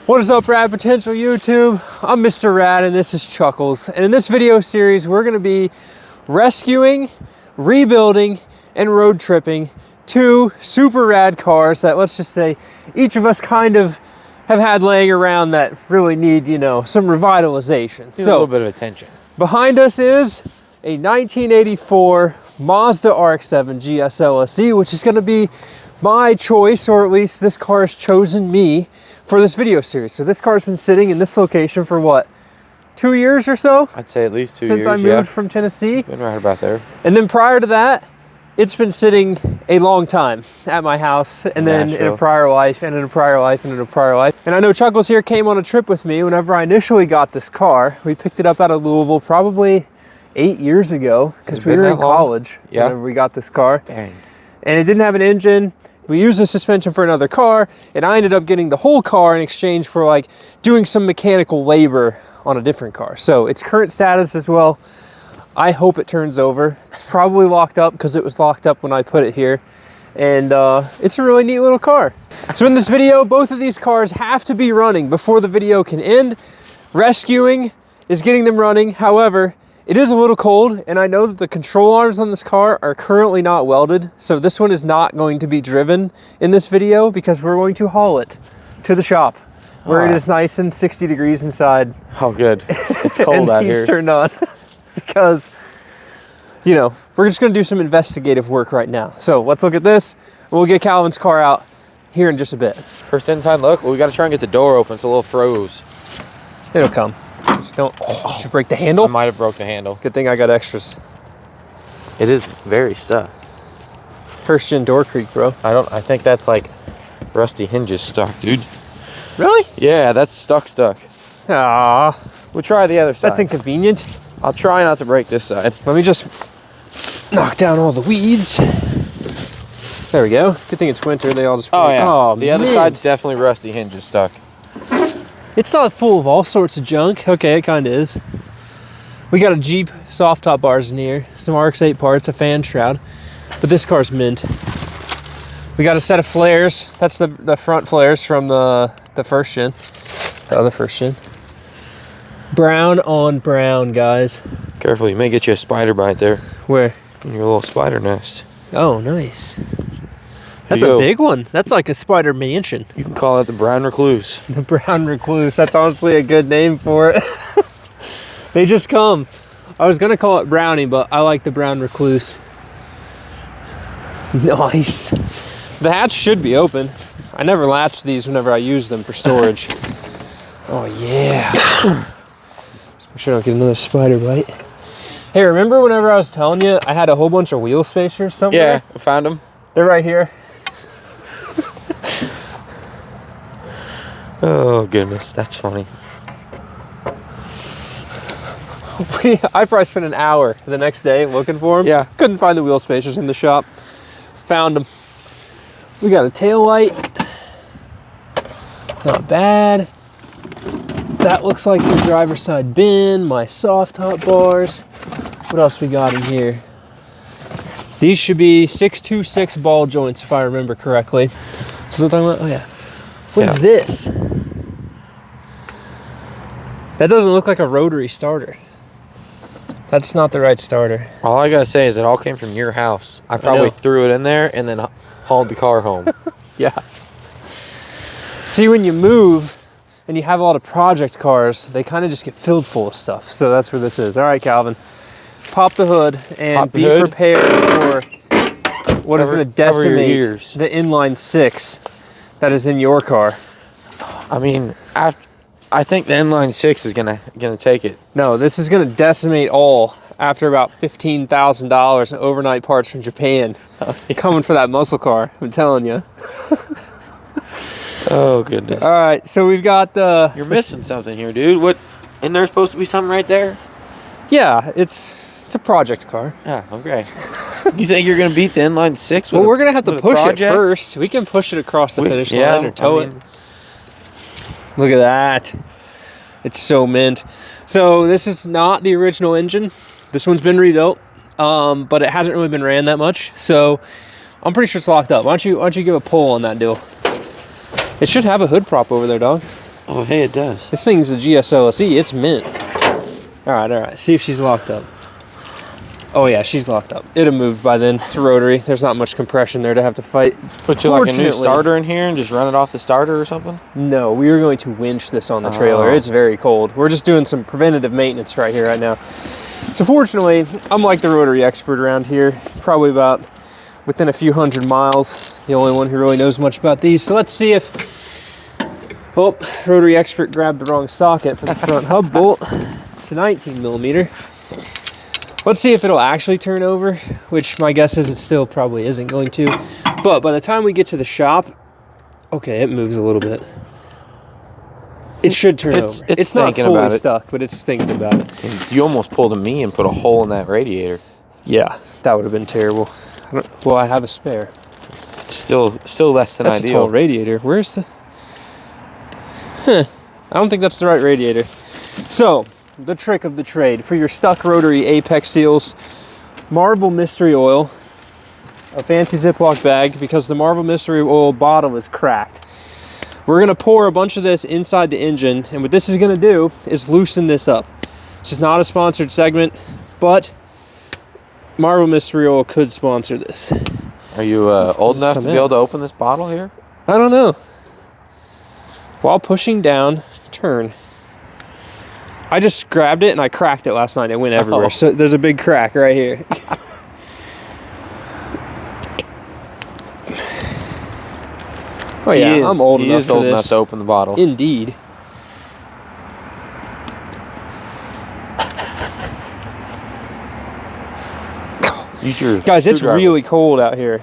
What is up, Rad Potential YouTube? I'm Mr. Rad and this is Chuckles. And in this video series, we're gonna be rescuing, rebuilding, and road tripping two super rad cars that, let's just say, each of us kind of have had laying around that really need, you know, some revitalization. Need a little bit of attention. Behind us is a 1984 Mazda RX-7 GS LSE, which is gonna be my choice, or at least this car has chosen me for this video series. So this car's been sitting in this location for what, 2 years or so? I'd say at least 2 years, since I moved from Tennessee. Been right about there. And then prior to that, it's been sitting a long time at my house, and then in a prior life, and in a prior life, and in a prior life. And I know Chuckles here came on a trip with me whenever I initially got this car. We picked it up out of Louisville probably 8 years ago, because we were in college whenever we got this car. Dang. And it didn't have an engine. We used the suspension for another car, and I ended up getting the whole car in exchange for like doing some mechanical labor on a different car. So its current status as well, I hope it turns over. It's probably locked up because it was locked up when I put it here. And it's a really neat little car. So in this video, both of these cars have to be running before the video can end. Rescuing is getting them running. However, it is a little cold, and I know that the control arms on this car are currently not welded, so this one is not going to be driven in this video because we're going to haul it to the shop where it is nice and 60 degrees inside. Oh, good. It's cold out here. And he's turned on because, you know, we're just going to do some investigative work right now. So let's look at this. We'll get Calvin's car out here in just a bit. First inside look. Well, we got to try and get the door open. It's a little froze. It'll come. Just don't. Oh, did you break the handle? I might have broke the handle. Good thing I got extras. It is very stuck. First gen door creak, bro. I think that's like rusty hinges stuck, dude. Really? Yeah, that's stuck. Ah, We'll try the other side. that's inconvenient. I'll try not to break this side. Let me just knock down all the weeds. There we go. Good thing it's winter. They all just. Oh yeah. Oh, the other side's definitely rusty hinges stuck. It's not full of all sorts of junk. Okay, it kind of is. We got a Jeep soft top bars in here, some RX-8 parts, a fan shroud, but this car's mint. We got a set of flares. That's the front flares from the first gen, the other first gen. Brown on brown, guys. Careful, you may get you a spider bite there. Where? In your little spider nest. Oh, nice. That's a big one. That's like a spider mansion. You can call it the brown recluse. The brown recluse. That's honestly a good name for it. They just come. I was gonna call it brownie, but I like the brown recluse. Nice. The hatch should be open. I never latch these whenever I use them for storage. Oh yeah. Just make sure I don't get another spider bite. Hey, remember whenever I was telling you I had a whole bunch of wheel spacers somewhere? Yeah, I found them. They're right here. Oh goodness, that's funny. I probably spent an hour the next day looking for them. Yeah. Couldn't find the wheel spacers in the shop. Found them. We got a tail light. Not bad. That looks like the driver's side bin, my soft top bars. What else we got in here? These should be 626 ball joints if I remember correctly. So what I'm talking about? Oh yeah. What is this? That doesn't look like a rotary starter. That's not the right starter. All I gotta say is it all came from your house. I probably threw it in there and then hauled the car home. Yeah. See, when you move and you have a lot of project cars, they kind of just get filled full of stuff. So that's where this is. All right, Calvin. Pop the hood and be prepared for what is going to decimate the inline six that is in your car. I mean, I think the inline six is gonna take it. No, this is going to decimate all after about $15,000 in overnight parts from Japan. Coming for that muscle car, I'm telling you. Oh goodness. All right, so we've got the. You're missing something here, dude. What? Isn't there supposed to be something right there? Yeah, it's a project car. Yeah, okay. You think you're gonna beat the inline six? Well, we're gonna have to push it first. We can push it across the finish line or tow it. Look at that. It's so mint. So this is not the original engine. This one's been rebuilt, but it hasn't really been ran that much. So I'm pretty sure it's locked up. Why don't you give a pull on that deal? It should have a hood prop over there, dog. Oh, hey, it does. This thing's a GSLSE. It's mint. All right. See if she's locked up. Oh yeah, she's locked up. It'd have moved by then. It's a rotary. There's not much compression there to have to fight. Put you like a new starter in here and just run it off the starter or something? No, we are going to winch this on the trailer. It's very cold. We're just doing some preventative maintenance right here, right now. So fortunately, I'm like the rotary expert around here. Probably about within a few hundred miles. The only one who really knows much about these. So let's see if... Oh, rotary expert grabbed the wrong socket for the front hub bolt. It's a 19 millimeter. Let's see if it'll actually turn over, which my guess is it still probably isn't going to. But by the time we get to the shop, okay, it moves a little bit. It should turn over. It's not fully stuck, but it's thinking about it. And you almost pulled a me and put a hole in that radiator. Yeah, that would have been terrible. Well, I have a spare. It's still less than That's ideal. A tall radiator. Where's the... I don't think that's the right radiator. So... the trick of the trade for your stuck rotary apex seals: Marvel mystery oil, a fancy Ziploc bag, because the Marvel mystery oil bottle is cracked. We're gonna pour a bunch of this inside the engine, and what this is gonna do is loosen this up. This is not a sponsored segment, but Marvel mystery oil could sponsor this. Are you old enough to be able to open this bottle here? I don't know. While pushing down, turn. I just grabbed it and I cracked it last night. It went everywhere. So there's a big crack right here. Oh yeah, I'm old enough for this. He is old enough to open the bottle. Indeed. Guys, it's really cold out here.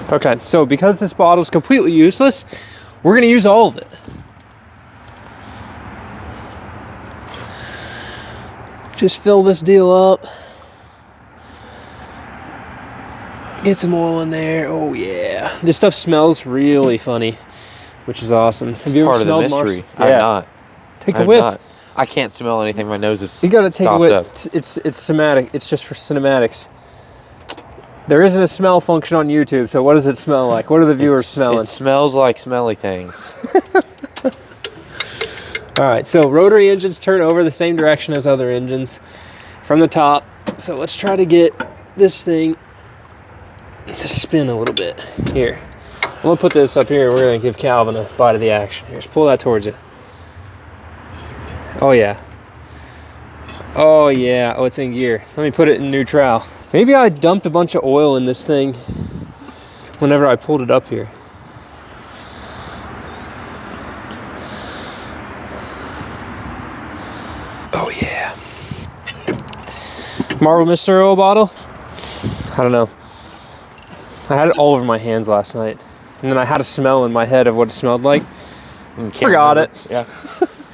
Okay, so because this bottle is completely useless, we're going to use all of it. Just fill this deal up. Get some oil in there. Oh yeah. This stuff smells really funny, which is awesome. Have you ever smelled mystery? I have not. Take a whiff. I can't smell anything. My nose is You got to take a whiff. It's somatic. It's just for cinematics. There isn't a smell function on YouTube, so what does it smell like? What are the viewers smelling? It smells like smelly things. All right, so rotary engines turn over the same direction as other engines from the top. So let's try to get this thing to spin a little bit. Here, I'm gonna put this up here and we're gonna give Calvin a bite of the action. Here, just pull that towards you. Oh yeah. Oh yeah, oh it's in gear. Let me put it in neutral. Maybe I dumped a bunch of oil in this thing whenever I pulled it up here. Oh yeah. Marvel mystery oil bottle? I don't know. I had it all over my hands last night. And then I had a smell in my head of what it smelled like. Forgot it. Yeah.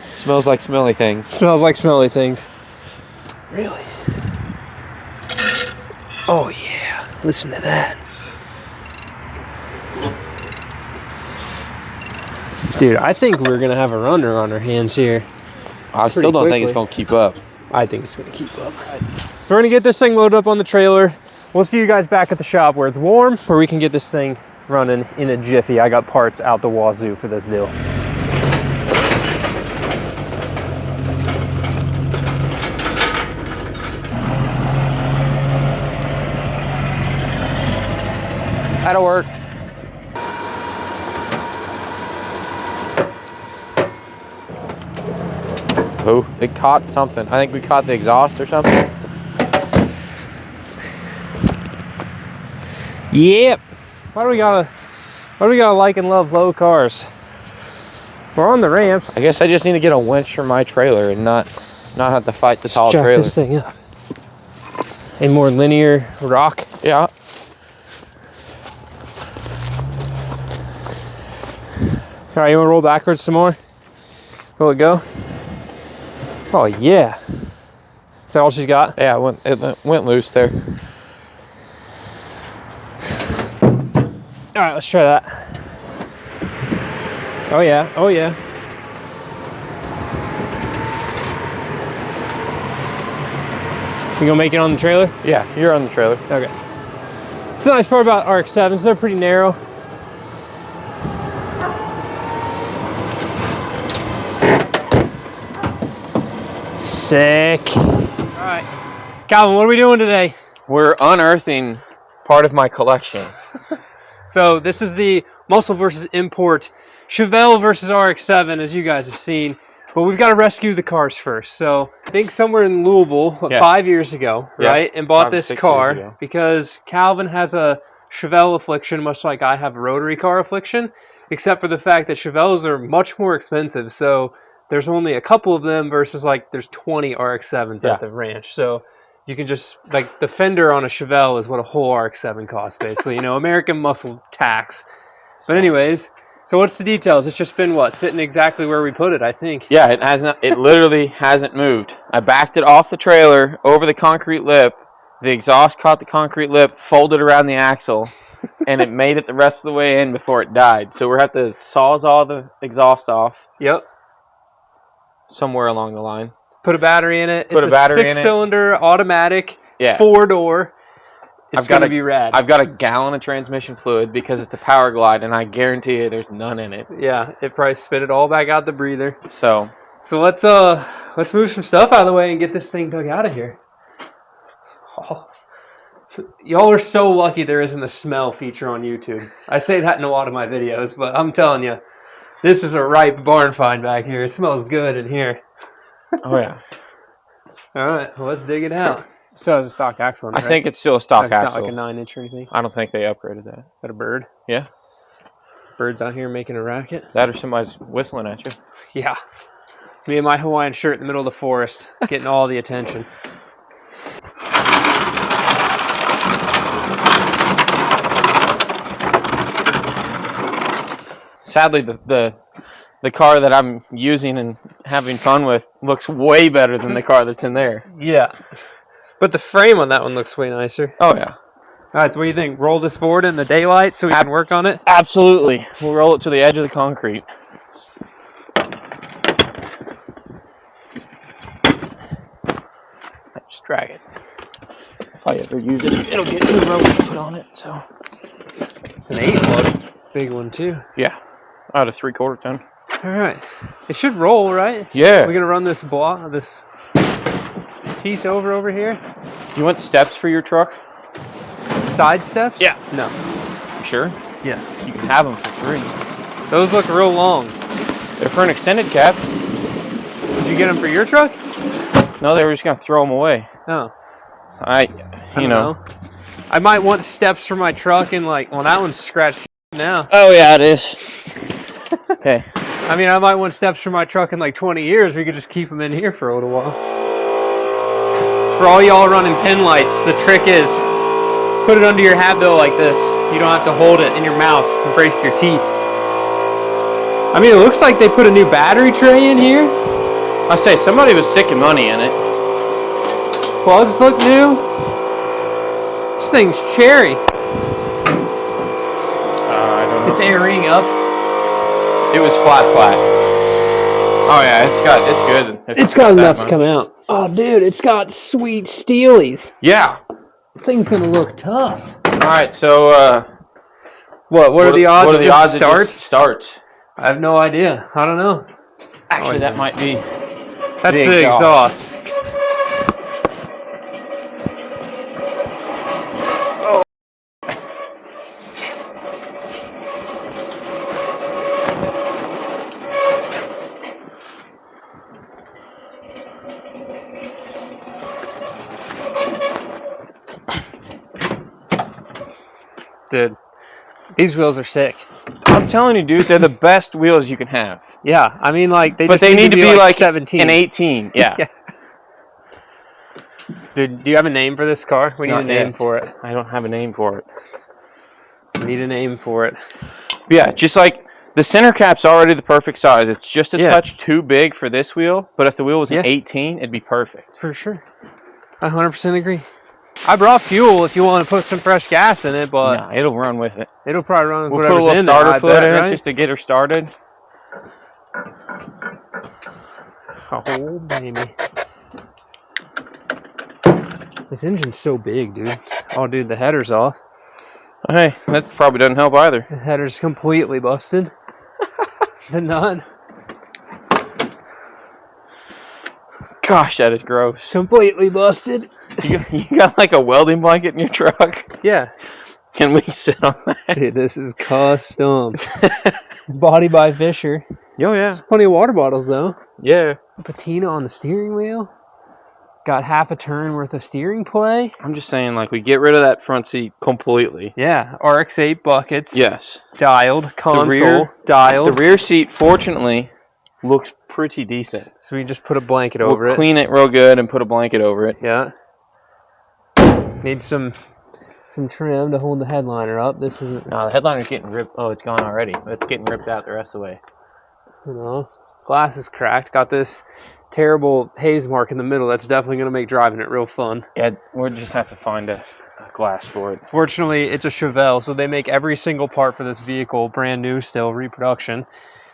Smells like smelly things. Smells like smelly things. Really? Oh yeah, listen to that. Dude, I think we're gonna have a runner on our hands here. I still don't think it's gonna keep up. I think it's gonna keep up. So we're gonna get this thing loaded up on the trailer. We'll see you guys back at the shop where it's warm, where we can get this thing running in a jiffy. I got parts out the wazoo for this deal. That'll work. Oh, it caught something. I think we caught the exhaust or something. Yep. Why do we gotta like and love low cars? We're on the ramps. I guess I just need to get a winch for my trailer and not have to fight the tall trailer. Jack this thing up. A more linear rock. Yeah. All right, you want to roll backwards some more? Will it go? Oh yeah. Is that all she's got? Yeah, it went loose there. All right, let's try that. Oh yeah, oh yeah. You gonna make it on the trailer? Yeah, you're on the trailer. Okay. It's the nice part about RX-7s, they're pretty narrow. Sick. All right. Calvin, what are we doing today? We're unearthing part of my collection. So this is the muscle versus import Chevelle versus RX-7, as you guys have seen. But we've got to rescue the cars first. So I think somewhere in Louisville, 5 years ago, right? And bought this car because Calvin has a Chevelle affliction, much like I have a rotary car affliction, except for the fact that Chevelles are much more expensive. So there's only a couple of them versus like there's 20 RX-7s at the ranch. So you can just, like, the fender on a Chevelle is what a whole RX-7 costs, basically. You know, American muscle tax. But anyways, so what's the details? It's just been, what, sitting exactly where we put it, I think. Yeah, it hasn't. It literally hasn't moved. I backed it off the trailer over the concrete lip. The exhaust caught the concrete lip, folded around the axle, and it made it the rest of the way in before it died. So we're going to have to sawzall the exhaust off. Yep. Somewhere along the line. Put a battery in it. Put a battery in it. 6-cylinder, automatic, yeah. 4-door. It's going to be rad. I've got a gallon of transmission fluid because it's a power glide, and I guarantee you there's none in it. Yeah, it probably spit it all back out the breather. So let's move some stuff out of the way and get this thing dug out of here. Oh. Y'all are so lucky there isn't a smell feature on YouTube. I say that in a lot of my videos, but I'm telling you, this is a ripe barn find back here. It smells good in here. Oh, yeah. All right, well, let's dig it out. Still has a stock axle in it, I think it's still a stock axle. It's not like a 9-inch or anything. I don't think they upgraded that. Is that a bird? Yeah. Birds out here making a racket. That or somebody's whistling at you. Yeah. Me and my Hawaiian shirt in the middle of the forest, getting all the attention. Sadly, the car that I'm using and having fun with looks way better than the car that's in there. Yeah. But the frame on that one looks way nicer. Oh, yeah. All right, so what do you think? Roll this forward in the daylight so we can work on it? Absolutely. We'll roll it to the edge of the concrete. Just drag it. If I ever use it, it'll get new rotors put on it. So it's an 8-foot. Big one, too. Yeah. Out of 3/4 ton. All right. It should roll, right? Yeah. We're going to run this piece over here. You want steps for your truck? Side steps? Yeah. No. You sure? Yes. You can have them for free. Those look real long. They're for an extended cab. Did you get them for your truck? No, they were just going to throw them away. Oh. So I don't know. I might want steps for my truck and like, well, that one's scratched now. Oh, yeah, it is. Okay. I mean, I might want steps for my truck in like 20 years. We could just keep them in here for a little while. It's for all y'all running pin lights. The trick is put it under your hat bill like this. You don't have to hold it in your mouth and break your teeth. I mean, it looks like they put a new battery tray in here. I say somebody was sticking money in it. Plugs look new. This thing's cherry. I don't know. It's airing up. It was flat. Oh yeah, it's good. It's got enough to come out. Oh dude, it's got sweet steelies. Yeah. This thing's gonna look tough. All right, so what are the odds? What are the odds it it starts? I have no idea. I don't know. Actually, that might be. That's the exhaust. Dude, these wheels are sick. I'm telling you, dude, they're the best wheels you can have. Yeah, I mean, like but they need to be like 17. An 18. Yeah. Yeah. Dude, do you have a name for this car? We need a name for it. I don't have a name for it. We need a name for it. Yeah, just like the center cap's already the perfect size. It's just a touch too big for this wheel, but if the wheel was an 18, it'd be perfect. For sure. I 100% agree. I brought fuel if you want to put some fresh gas in it, but nah, it'll run with it. it'll probably run with We'll put a whatever's little in starter there, fluid in right? it just to get her started. Oh, baby. This engine's so big, dude. Oh, dude, the header's off. Hey, that probably doesn't help either. The header's completely busted. The nut. Gosh, that is gross. Completely busted. You got like a welding blanket in your truck? Yeah. Can we sit on that? Dude, this is custom. Body by Fisher. Oh, yeah. There's plenty of water bottles, though. Yeah. Patina on the steering wheel. Got half a turn worth of steering play. I'm just saying, like, we get rid of that front seat completely. Yeah. RX-8 buckets. Yes. Dialed. Console. Dialed. The rear seat, fortunately, looks pretty decent. So we just put a blanket over We'll it. clean it real good and put a blanket over it. Yeah. Need some trim to hold the headliner up. This isn't, No, the headliner's getting ripped. Oh, it's gone already. It's getting ripped out the rest of the way. you know, glass is cracked. Got this terrible haze mark in the middle. That's definitely going to make driving it real fun. Yeah, we'll just have to find a glass for it. Fortunately, it's a Chevelle, so they make every single part for this vehicle brand new still, reproduction.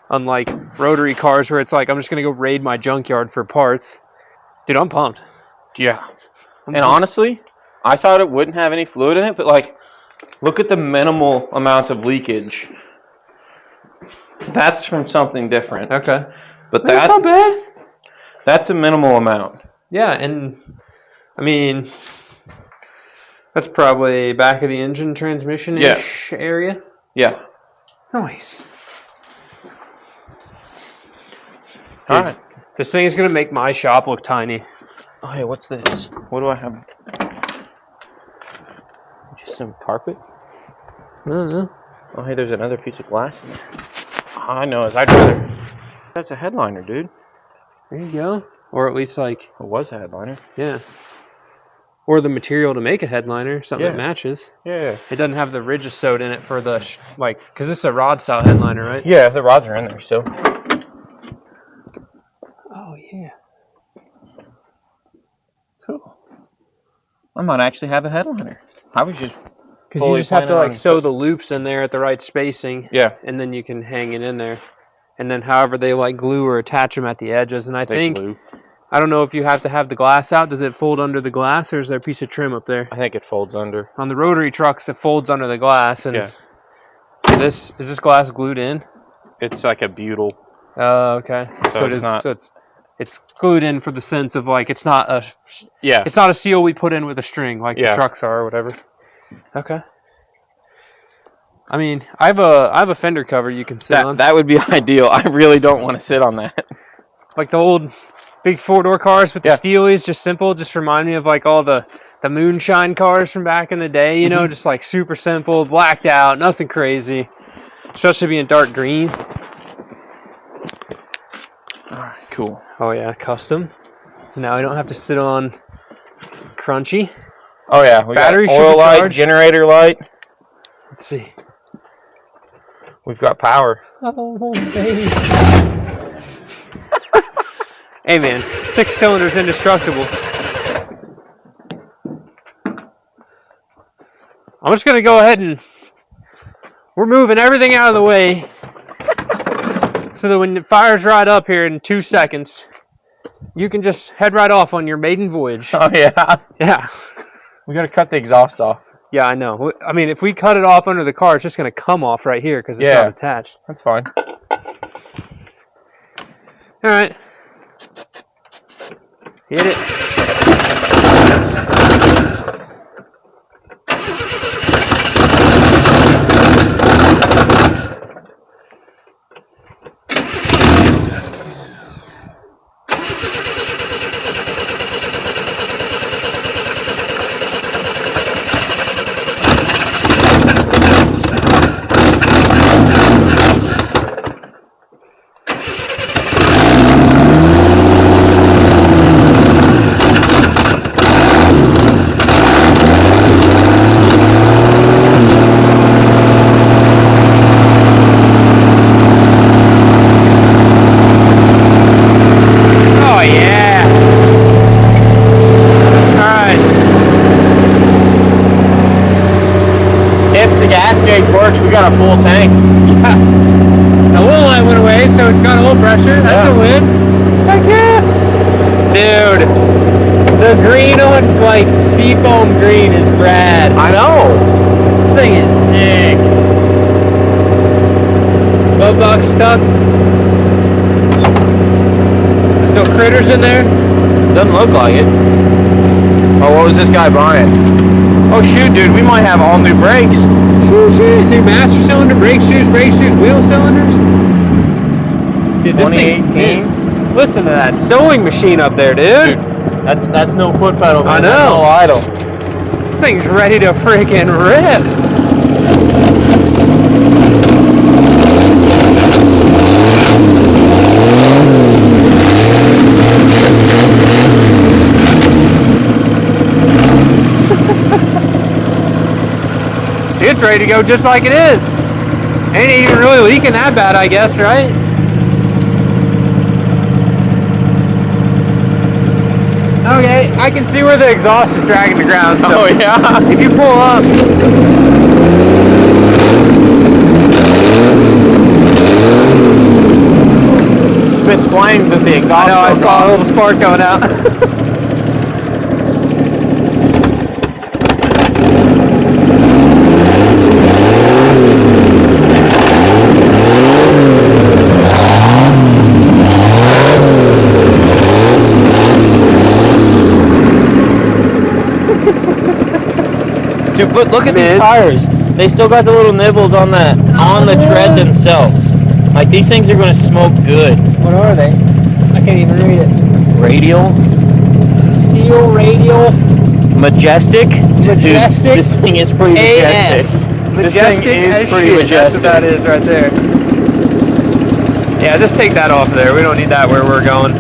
Unlike rotary cars where it's like, I'm just going to go raid my junkyard for parts. Dude, I'm pumped. Yeah. And honestly, I thought it wouldn't have any fluid in it, but like, look at the minimal amount of leakage. That's from something different. Okay. But That's not bad. That's a minimal amount. Yeah, and I mean, that's probably back of the engine transmission-ish area. Yeah. Nice. Dude, All right. this thing is going to make my shop look tiny. Oh, hey, what's this? What do I have? Just some carpet? I don't know. Oh, hey, there's another piece of glass in there. All I know is I'd rather... That's a headliner, dude. There you go. Or at least like... It was a headliner. Yeah. Or the material to make a headliner, something Yeah. that matches. Yeah. It doesn't have the ridges sewed in it for the, because this is a rod style headliner, right? Yeah, the rods are in there still. Oh, yeah. Cool. I might actually have a headliner. I was just... Because you just have to like sew the loops in there at the right spacing. Yeah. And then you can hang it in there. And then however they like glue or attach them at the edges. And I think, I don't know if you have to have the glass out. Does it fold under the glass or is there a piece of trim up there? I think it folds under. On the rotary trucks, it folds under the glass. And Yeah. is this glass glued in? It's like a butyl. Oh, okay. So it's not... So it's glued in for the sense of like it's not a Yeah. it's not a seal we put in with a string like the trucks are or whatever. Okay. I mean, I have a fender cover you can sit on. That would be ideal. I really don't want to sit on that. Like the old big 4-door cars with the steelies, just simple. Just remind me of like all the moonshine cars from back in the day, you know, just like super simple, blacked out, nothing crazy. Especially being dark green. Alright, cool. Oh yeah, custom. Now I don't have to sit on crunchy. Oh yeah, we Battery got oil light, supercharged. generator light. Let's see. We've got power. Oh, baby. Hey, man, 6 cylinders indestructible. I'm just going to go ahead and we're moving everything out of the way so that when it fires right up here in 2 seconds, you can just head right off on your maiden voyage. Oh yeah. Yeah. We got to cut the exhaust off. Yeah, I know. I mean, if we cut it off under the car, it's just going to come off right here because it's not attached. That's fine. All right. Hit it. got a full tank. Yeah. The oil light went away, so it's got a little pressure. That's a win. Heck yeah. Dude, the green on like seafoam green is rad. I know. This thing is sick. Glove box stuck. There's no critters in there. Doesn't look like it. Oh, what was this guy buying? Oh shoot, dude, we might have all new brakes. Shoot. New master cylinder, brake shoes, wheel cylinders. Dude, this thing's 2018. Listen to that sewing machine up there, dude. That's no foot pedal, man. I know. That's no idle. This thing's ready to freaking rip. It's ready to go just like it is. Ain't even really leaking that bad, I guess, right? Okay, I can see where the exhaust is dragging the ground. So oh yeah. if you pull up, spits flames with the exhaust. I know, I saw a little spark coming out. Dude, but look at these tires. They still got the little nibbles on the tread themselves. Like these things are gonna smoke good. What are they? I can't even read it. Radial. Steel radial. Majestic. Dude, Majestic. this thing is pretty majestic. Majestic is as pretty shit. majestic. That's what that is right there. Yeah, just take that off there. We don't need that where we're going.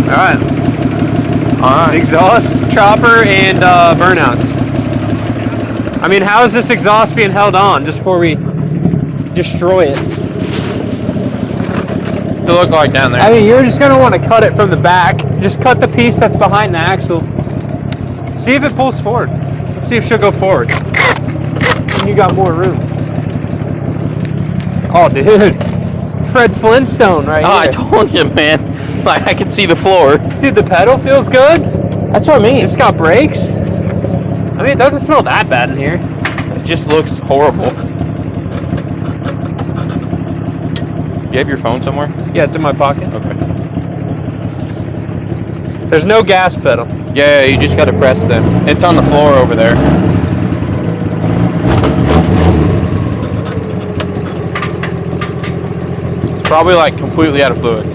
Alright. Exhaust, chopper, and burnouts. I mean, how is this exhaust being held on just before we destroy it? To look like down there. I mean, you're just going to want to cut it from the back. Just cut the piece that's behind the axle. See if it pulls forward. See if she'll go forward. And you got more room. Oh, dude. Fred Flintstone right here. I told you, man. Like, I can see the floor. Dude, the pedal feels good. That's what I mean. It's got brakes. I mean, it doesn't smell that bad in here. It just looks horrible. You have your phone somewhere? Yeah, it's in my pocket. Okay. There's no gas pedal. Yeah, you just got to press them. It's on the floor over there. It's probably like completely out of fluid.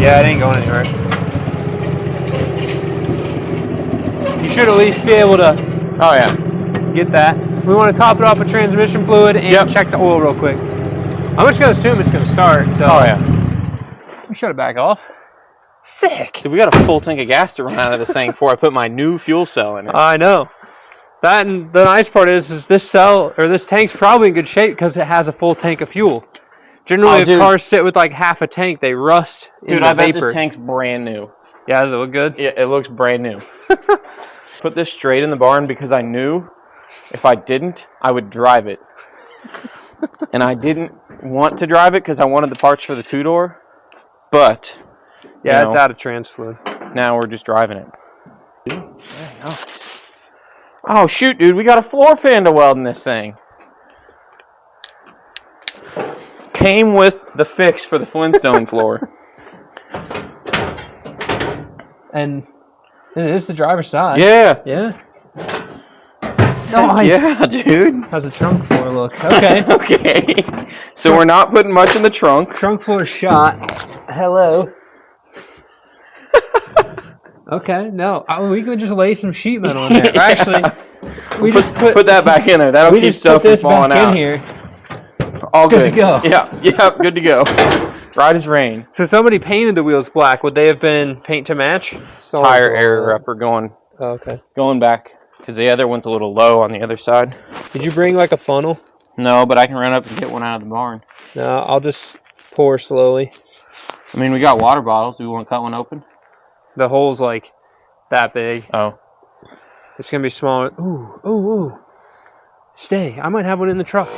Yeah, it ain't going anywhere. You should at least be able to Oh yeah. get that. We want to top it off with transmission fluid and check the oil real quick. I'm just going to assume it's going to start. So Oh yeah. we shut it back off. Sick. Dude, we got a full tank of gas to run out of this thing before I put my new fuel cell in it. I know. That, and the nice part is this cell or this tank's probably in good shape because it has a full tank of fuel. Generally, if cars sit with like half a tank, they rust in the I bet vapor. this tank's brand new. Yeah, does it look good? Yeah, it looks brand new. Put this straight in the barn because I knew if I didn't, I would drive it. And I didn't want to drive it because I wanted the parts for the two-door. But, yeah, it's out of trans fluid. Now we're just driving it. Very nice. Oh, shoot, dude. We got a floor pan to weld in this thing. Came with the fix for the Flintstone floor. And it is the driver's side. Yeah. Yeah. Nice. Yeah, dude. How's the trunk floor look? Okay. Okay. So we're not putting much in the trunk. Trunk floor shot. Hello. Okay, no. We could just lay some sheet metal in there. Actually, we just put that back in there. That'll keep stuff from falling out. in here. All good. Good to go. Yeah, good to go. Right as rain. So somebody painted the wheels black. Would they have been paint to match? Tire air upper going. Oh, okay. Going back because the other one's a little low on the other side. Did you bring like a funnel? No, but I can run up and get one out of the barn. No, I'll just pour slowly. I mean, we got water bottles. Do we want to cut one open? The hole's like that big. Oh. It's gonna be smaller. Ooh, ooh, ooh. Stay. I might have one in the truck.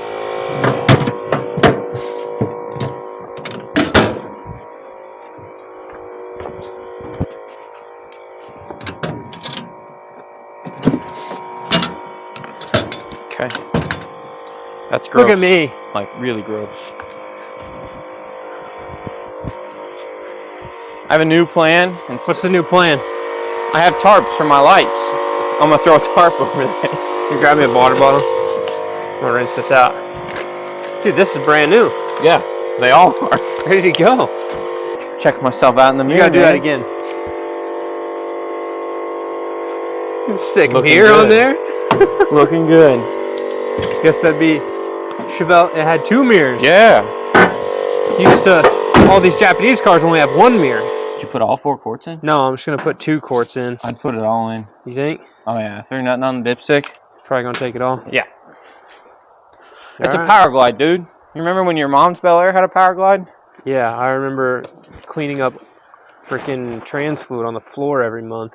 Okay. That's gross. Look at me. Like, really gross. I have a new plan. What's the new plan? I have tarps for my lights. I'm gonna throw a tarp over this. You grab me a water bottle. I'm gonna rinse this out. Dude, this is brand new. Yeah, they all are. Ready to go. Check myself out in the mirror. You gotta do that again. Sick Looking mirror good. on there. Looking good. Guess that'd be Chevelle. It had 2 mirrors. Yeah. Used to, all these Japanese cars only have 1 mirror. Did you put all 4 quarts in? No, I'm just gonna put 2 quarts in. I'd put it all in. You think? Oh yeah, threw nothing on the dipstick. Probably gonna take it all. Yeah. It's All a right. power glide, dude. You remember when your mom's Bel Air had a power glide? Yeah, I remember cleaning up freaking trans fluid on the floor every month.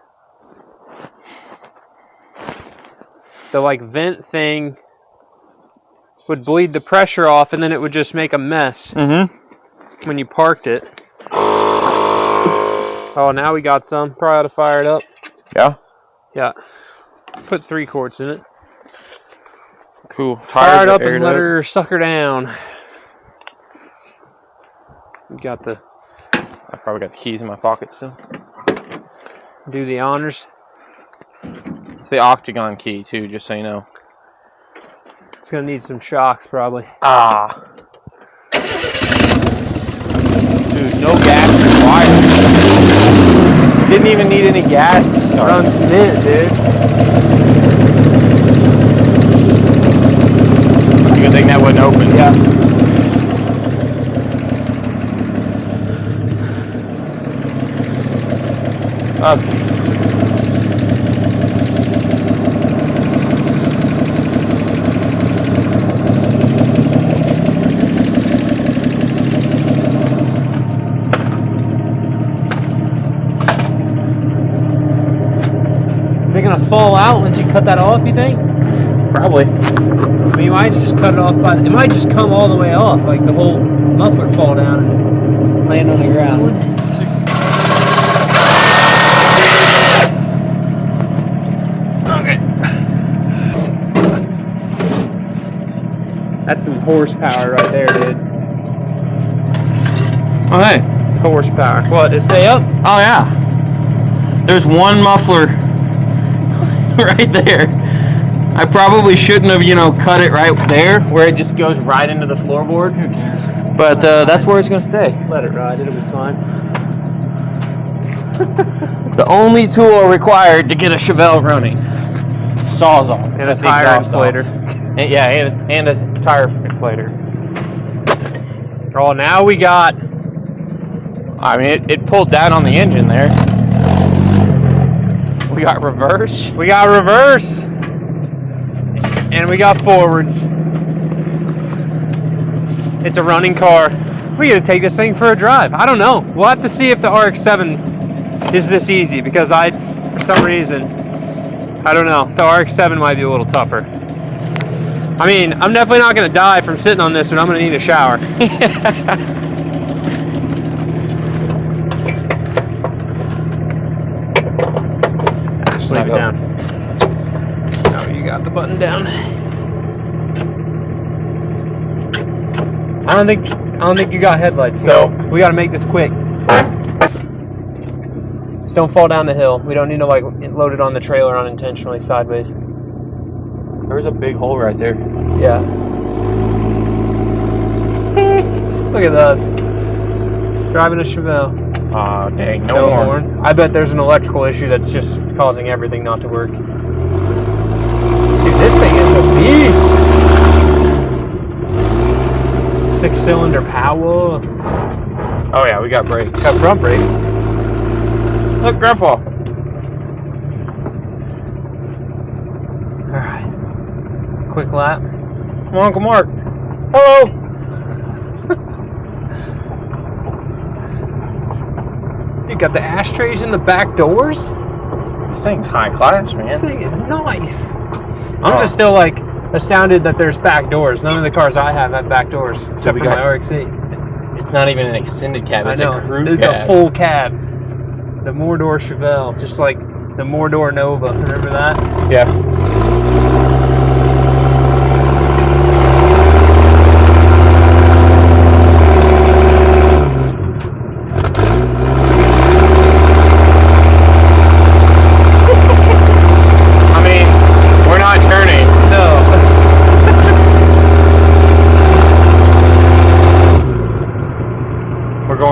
The like vent thing would bleed the pressure off, and then it would just make a mess when you parked it. Oh, now we got some. Probably ought to fire it up. Yeah. Yeah. Put 3 quarts in it. Cool. Fire it are up and aired let her suck her down. We got the... I probably got the keys in my pocket still. Do the honors. It's the octagon key too, just so you know. It's gonna need some shocks probably. Ah. Dude, no gas required. Didn't even need any gas to start. Runs mint, dude. Good thing that wouldn't open. Yeah. Okay. Is it gonna fall out once you cut that off, you think? Probably. But you might just cut it off by... It might just come all the way off, like the whole muffler fall down and land on the ground. Okay. That's some horsepower right there, dude. Oh hey. Horsepower. What, to stay up? Oh yeah. There's one muffler right there. I probably shouldn't have, cut it right there where it just goes right into the floorboard. Who cares? But that's where it's gonna stay. Let it ride, it'll be fine. The only tool required to get a Chevelle running. Sawzall. And a tire inflator. And, yeah, and a tire inflator. Oh, now we got... I mean, it pulled down on the engine there. We got reverse. We got reverse. And we got forwards. It's a running car. We gotta take this thing for a drive. I don't know. We'll have to see if the RX-7 is this easy, because for some reason, I don't know. The RX-7 might be a little tougher. I mean, I'm definitely not gonna die from sitting on this, but I'm gonna need a shower. Just leave it down. Oh, you got the button down. I don't think you got headlights, so we gotta make this quick. Just don't fall down the hill. We don't need to load it on the trailer unintentionally sideways. There's a big hole right there. Yeah. Look at us. Driving a Chevelle. Aw, dang, no horn. I bet there's an electrical issue that's just causing everything not to work. Dude, this thing is a beast. 6-cylinder power. Oh yeah, we got brakes. Got front brakes. Look, Grandpa. Alright. Quick lap. Come on, Uncle Mark. Hello. You got the ashtrays in the back doors. This thing's high class, man. This thing is nice. I'm just still like astounded that there's back doors. None of the cars I have back doors except for my RX-8. It's not even an extended cab. It's a crew cab. It's a full cab. The Mordor Chevelle, just like the Mordor Nova. Remember that? Yeah.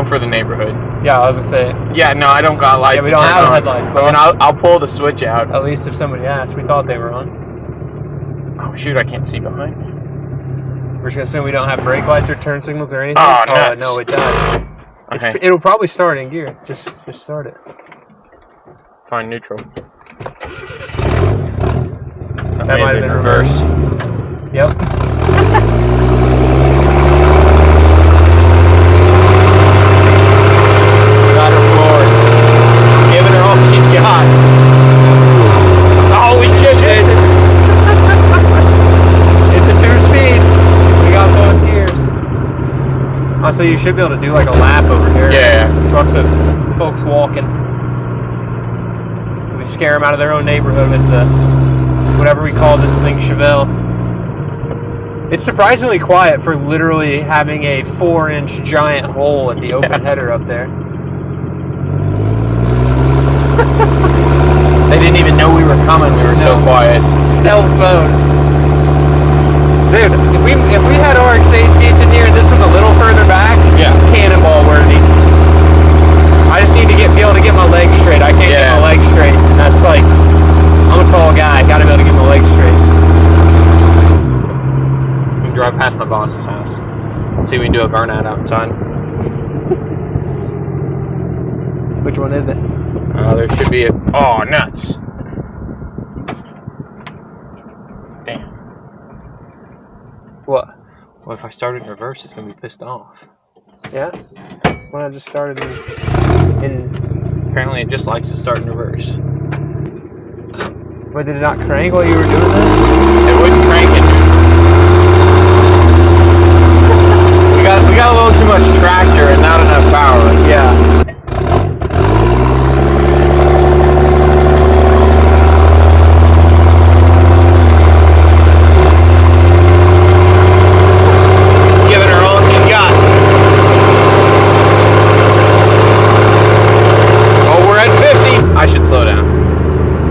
For the neighborhood. Yeah, I was gonna say. Yeah, no, I don't got lights. Yeah, we don't have headlights. But I mean, I'll pull the switch out. At least if somebody asked, we thought they were on. Oh shoot, I can't see behind. We're just gonna say we don't have brake lights or turn signals or anything. Oh, nuts. No, it does. Okay. It'll probably start in gear. Just start it. Find neutral. That might have been reverse. Yep. Holy shit! It's a 2-speed. We got both gears. Oh, so you should be able to do like a lap over here. Yeah. So watch those folks walking. We scare them out of their own neighborhood with the whatever we call this thing, Chevelle. It's surprisingly quiet for literally having a 4-inch giant hole at the open header up there. They didn't even know we were coming. We were so quiet. Stealth mode. Dude, if we had RX-8 seats in here and this was a little further back, yeah, cannonball worthy. I just need to be able to get my legs straight. I can't get my legs straight. And that's like, I'm a tall guy. I gotta be able to get my legs straight. We can drive past my boss's house. See if we can do a burnout outside. Which one is it? There should be a... Oh, nuts. Damn. What? Well, if I started in reverse, it's going to be pissed off. Yeah? Why not just start it in... Apparently it just likes to start in reverse. Wait, did it not crank while you were doing that? It wouldn't crank in neutral. We got a little too much tractor and not enough power. Yeah.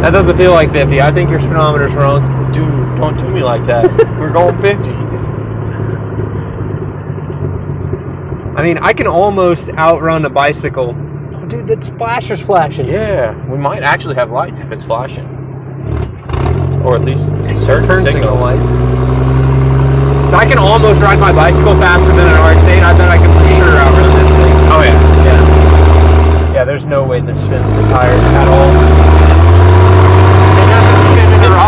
That doesn't feel like 50. I think your speedometer's wrong. Dude, don't do me like that. We're going 50. I mean, I can almost outrun a bicycle. Oh, dude, that splasher's flashing. Yeah, we might actually have lights if it's flashing. Or at least certain turn signal signals. lights. So I can almost ride my bicycle faster than an RX-8. I bet I can for sure outrun this thing. Oh, yeah. Yeah, there's no way this spins the tires at all.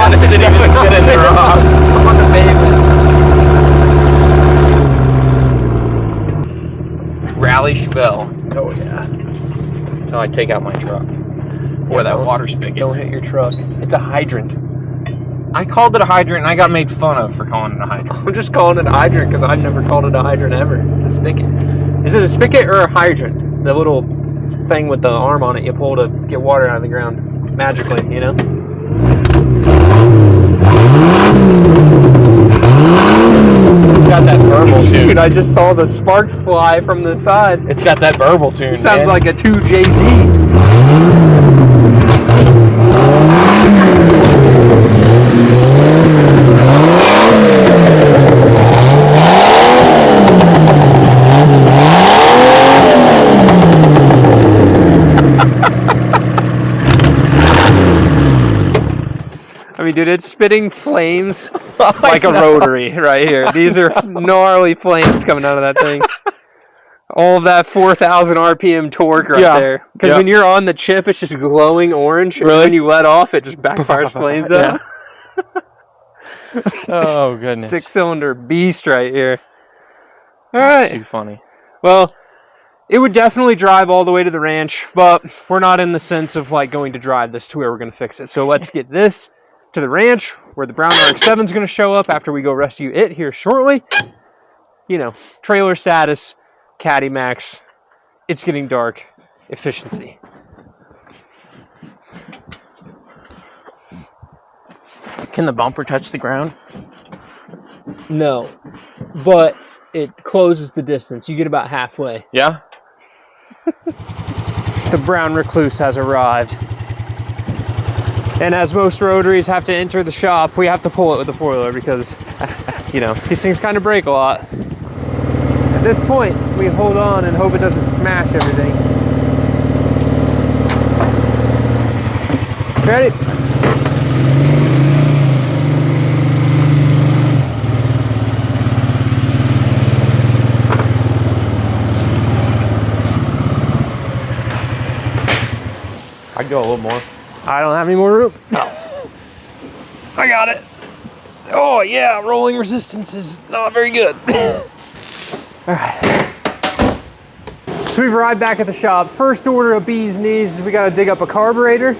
It doesn't even spin in the rocks. On the pavement. Rally Chevelle. Oh, yeah. Until I take out my truck. Or that water spigot. Don't hit your truck. It's a hydrant. I called it a hydrant and I got made fun of for calling it a hydrant. I'm just calling it a hydrant because I've never called it a hydrant ever. It's a spigot. Is it a spigot or a hydrant? The little thing with the arm on it you pull to get water out of the ground magically, you know? It's got that burble tune. Dude, I just saw the sparks fly from the side. It's got that burble tune. It sounds like a 2JZ. I mean, dude, it's spitting flames like a rotary right here. These are gnarly flames coming out of that thing. All of that 4,000 RPM torque right there. Because when you're on the chip, it's just glowing orange. Really? And when you let off, it just backfires flames out. Oh, goodness. 6-cylinder beast right here. All right. Too funny. Well, It would definitely drive all the way to the ranch, but we're not in the sense of like going to drive this to where we're going to fix it. So let's get this to the ranch where the brown RX-7 is going to show up after we go rescue it here shortly. You know, trailer status, Caddy Max, it's getting dark, efficiency. Can the bumper touch the ground? No, but it closes the distance. You get about halfway. Yeah? The brown recluse has arrived. And as most rotaries have to enter the shop, we have to pull it with the four-wheeler because, you know, these things kind of break a lot. At this point, we hold on and hope it doesn't smash everything. Ready? I'd go a little more. I don't have any more room. No. I got it. Oh yeah, rolling resistance is not very good. All right. So we've arrived back at the shop. First order of bees knees is we got to dig up a carburetor.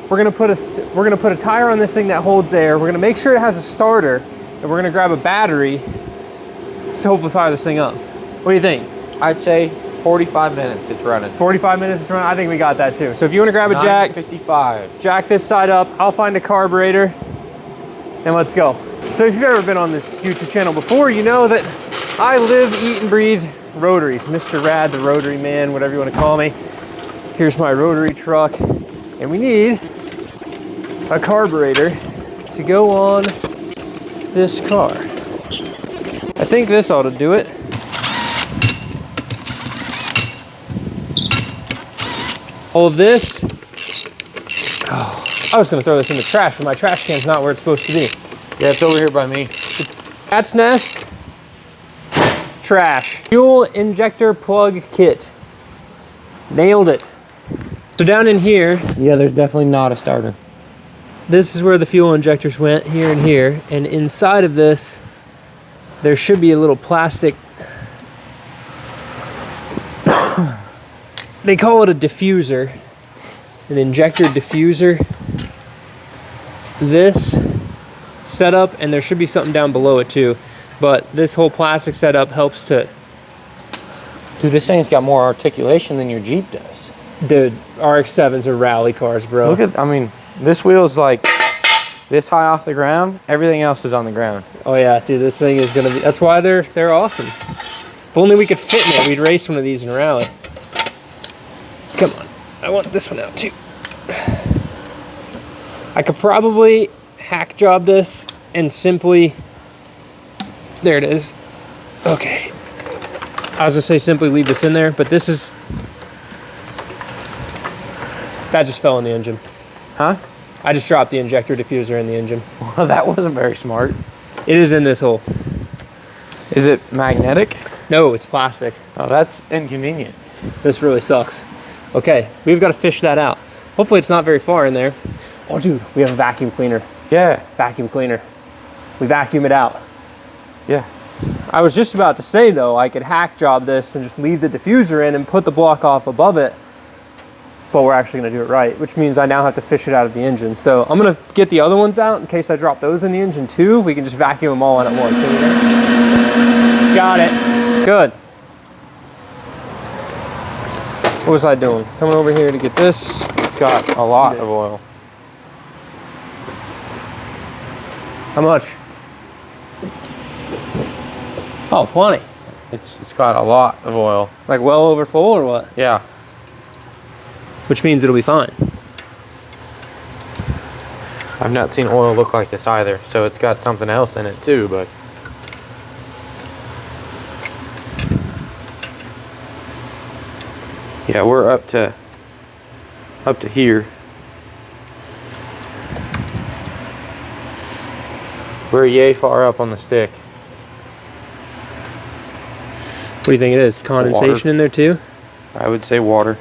We're gonna put a tire on this thing that holds air. We're gonna make sure it has a starter, and we're gonna grab a battery to hopefully fire this thing up. What do you think? I'd say 45 minutes it's running. 45 minutes is running. I think we got that too. So if you want to grab a jack, 55. jack this side up, I'll find a carburetor, and let's go. So if you've ever been on this YouTube channel before, you know that I live, eat, and breathe rotaries. Mr. Rad, the rotary man, whatever you want to call me. Here's my rotary truck, and we need a carburetor to go on this car. I think this ought to do it. All of this. Oh, I was going to throw this in the trash, but my trash can's not where it's supposed to be. Yeah, it's over here by me. Cat's nest. Trash. Fuel injector plug kit. Nailed it. So down in here. Yeah, there's definitely not a starter. This is where the fuel injectors went, here and here. And inside of this, there should be a little plastic. They call it a diffuser, an injector diffuser. This setup, and there should be something down below it too, but this whole plastic setup helps to... Dude, this thing's got more articulation than your Jeep does. Dude, RX-7s are rally cars, bro. Look at, I mean, this wheel's like this high off the ground. Everything else is on the ground. Oh yeah, dude, this thing is gonna be... That's why they're awesome. If only we could fit in it, we'd race one of these in rally. Come on, I want this one out too. I could probably hack job this and simply, there it is. Okay, I was gonna say simply leave this in there, but this is, that just fell in the engine. Huh? I just dropped the injector diffuser in the engine. Well, that wasn't very smart. It is in this hole. Is it magnetic? No, it's plastic. Oh, that's inconvenient. This really sucks. Okay, we've got to fish that out. Hopefully it's not very far in there. Oh, dude, we have a vacuum cleaner. Yeah. Vacuum cleaner. We vacuum it out. Yeah. I was just about to say, though, I could hack job this and just leave the diffuser in and put the block off above it. But we're actually going to do it right, which means I now have to fish it out of the engine. So I'm going to get the other ones out in case I drop those in the engine too. We can just vacuum them all in at once. Got it. Good. What was I doing? Coming over here to get this. It's got a lot of oil. How much? Oh, plenty. It's got a lot of oil. Like well over full or what? Yeah. Which means it'll be fine. I've not seen oil look like this either, so it's got something else in it too, but yeah, we're up to here. We're yay far up on the stick. What do you think it is? Condensation Water. in there too? I would say water.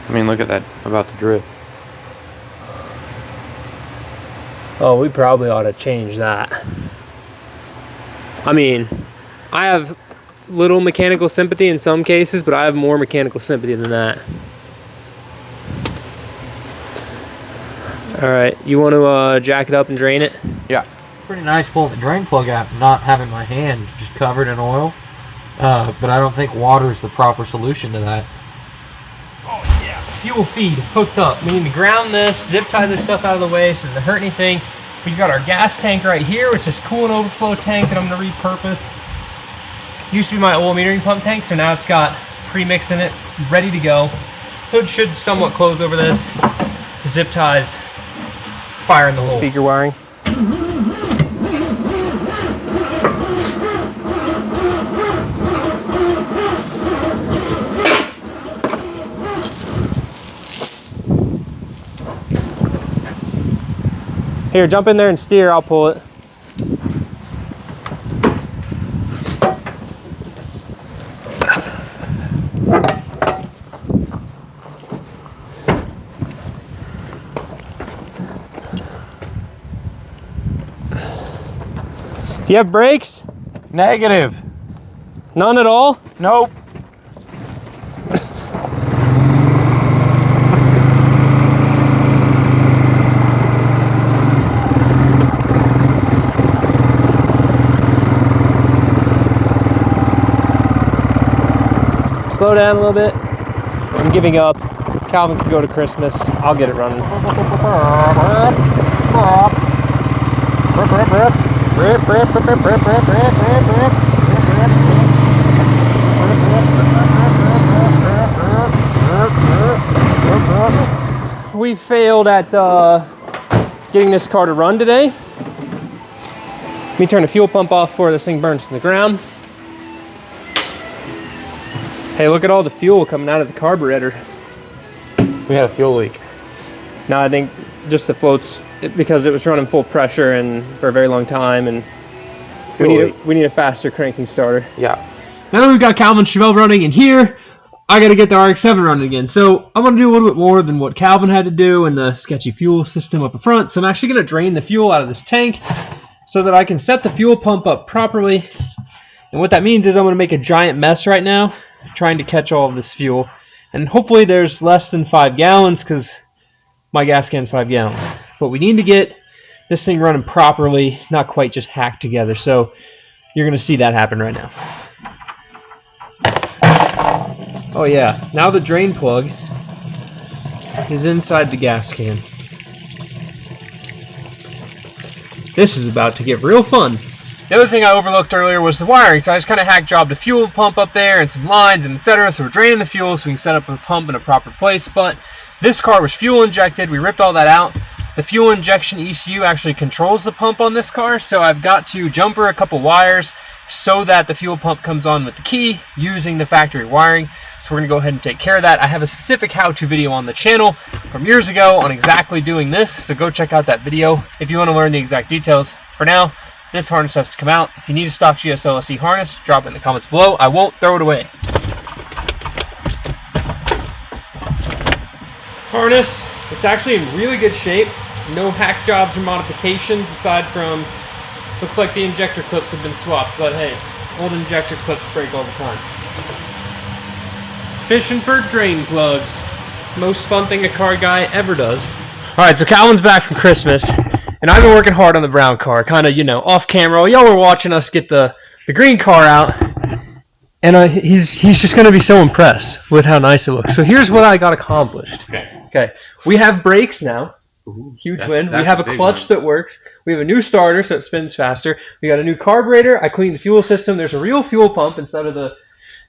I mean, look at that, about to drip. Oh, we probably ought to change that. I mean, I have little mechanical sympathy in some cases, but I have more mechanical sympathy than that. All right, you want to jack it up and drain it? Yeah. Pretty nice pulling the drain plug out and not having my hand just covered in oil. But I don't think water is the proper solution to that. Oh yeah, fuel feed hooked up. We need to ground this, zip tie this stuff out of the way so it doesn't hurt anything. We've got our gas tank right here, which is coolant overflow tank that I'm going to repurpose. Used to be my oil metering pump tank, so now it's got premix in it, ready to go. Hood should somewhat close over this. Zip ties, fire in the hole. Speaker wiring. Here, jump in there and steer, I'll pull it. Do you have brakes? Negative. None at all? Nope. Slow down a little bit. I'm giving up. Calvin can go to Christmas. I'll get it running. We failed at getting this car to run today. Let me turn the fuel pump off before this thing burns to the ground. Hey, look at all the fuel coming out of the carburetor. We had a fuel leak. No, I think just the floats, because it was running full pressure and for a very long time, and we need a faster cranking starter. Yeah. Now that we've got Calvin's Chevelle running in here, I got to get the RX-7 running again. So I'm going to do a little bit more than what Calvin had to do in the sketchy fuel system up front. So I'm actually going to drain the fuel out of this tank so that I can set the fuel pump up properly. And what that means is I'm going to make a giant mess right now, trying to catch all of this fuel. And hopefully there's less than 5 gallons because my gas can's 5 gallons. But we need to get this thing running properly, not quite just hacked together. So you're going to see that happen right now. Oh yeah, now the drain plug is inside the gas can. This is about to get real fun. The other thing I overlooked earlier was the wiring, so I just kind of hack jobbed a fuel pump up there and some lines and etc. So we're draining the fuel so we can set up a pump in a proper place. But this car was fuel injected. We ripped all that out. The fuel injection ECU actually controls the pump on this car, so I've got to jumper a couple wires so that the fuel pump comes on with the key using the factory wiring. So we're going to go ahead and take care of that. I have a specific how-to video on the channel from years ago on exactly doing this, so go check out that video if you want to learn the exact details. For now, this harness has to come out. If you need a stock GSLSE harness, drop it in the comments below. I won't throw it away. Harness, it's actually in really good shape. No hack jobs or modifications aside from, looks like the injector clips have been swapped, but hey, old injector clips break all the time. Fishing for drain plugs. Most fun thing a car guy ever does. Alright, so Calvin's back from Christmas, and I've been working hard on the brown car, kind of, you know, off camera. Y'all were watching us get the green car out, and he's just going to be so impressed with how nice it looks. So here's what I got accomplished. Okay. We have brakes now. Ooh, huge win. We have a clutch that works. We have a new starter so it spins faster. We got a new carburetor. I cleaned the fuel system. There's a real fuel pump instead of the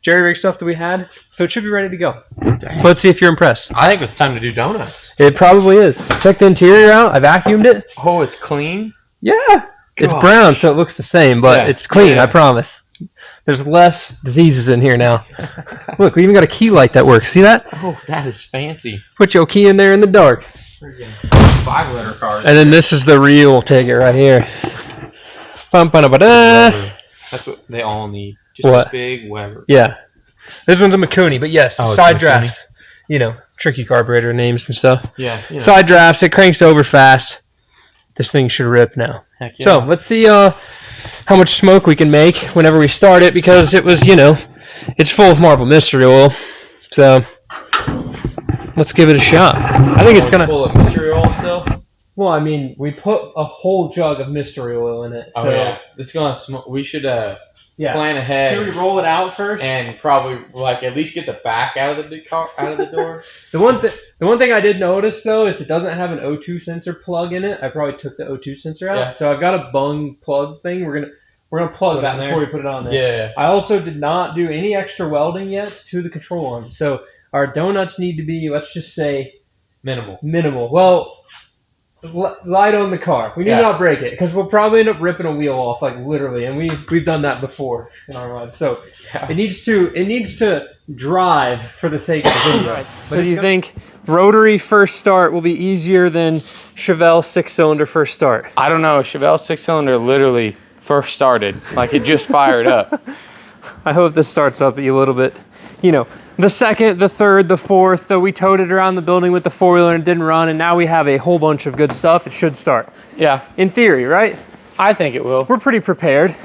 jerry-rig stuff that we had. So it should be ready to go. So let's see if you're impressed. I think it's time to do donuts. It probably is. Check the interior out. I vacuumed it. Oh, it's clean? Yeah. It's brown, so it looks the same, but it's clean, I promise. There's less diseases in here now. Look, we even got a key light that works. See that? Oh, that is fancy. Put your key in there in the dark. 5-liter cars. And then this is the real ticket right here. That's what they all need. Just a big Weber. Yeah. This one's a Mikuni, but yes, side drafts. You know, tricky carburetor names and stuff. Yeah. You know. Side drafts, it cranks over fast. This thing should rip now. Heck yeah. So let's see how much smoke we can make whenever we start it, because it was, you know, it's full of marble mystery oil. So let's give it a shot. I think it's gonna. Full of mystery oil still. Well, I mean, we put a whole jug of mystery oil in it. So yeah, it's gonna. We should plan ahead. Should we roll it out first? And probably like at least get the back out of the car, out of the door. The one thing I did notice though is it doesn't have an O2 sensor plug in it. I probably took the O2 sensor out. Yeah. So I've got a bung plug thing. We're gonna plug that before we put it on there. Yeah. I also did not do any extra welding yet to the control arm. So our donuts need to be, let's just say, minimal. Well, light on the car. We need to not break it, because we'll probably end up ripping a wheel off, like literally, and we've done that before in our lives. So it needs to drive for the sake of the video. Right. So do you think rotary first start will be easier than Chevelle 6-cylinder first start? I don't know. Chevelle 6-cylinder literally first started, like it just fired up. I hope this starts up a little bit. You know, the second, the third, the fourth, we towed it around the building with the 4-wheeler and it didn't run, and now we have a whole bunch of good stuff. It should start. Yeah. In theory, right? I think it will. We're pretty prepared.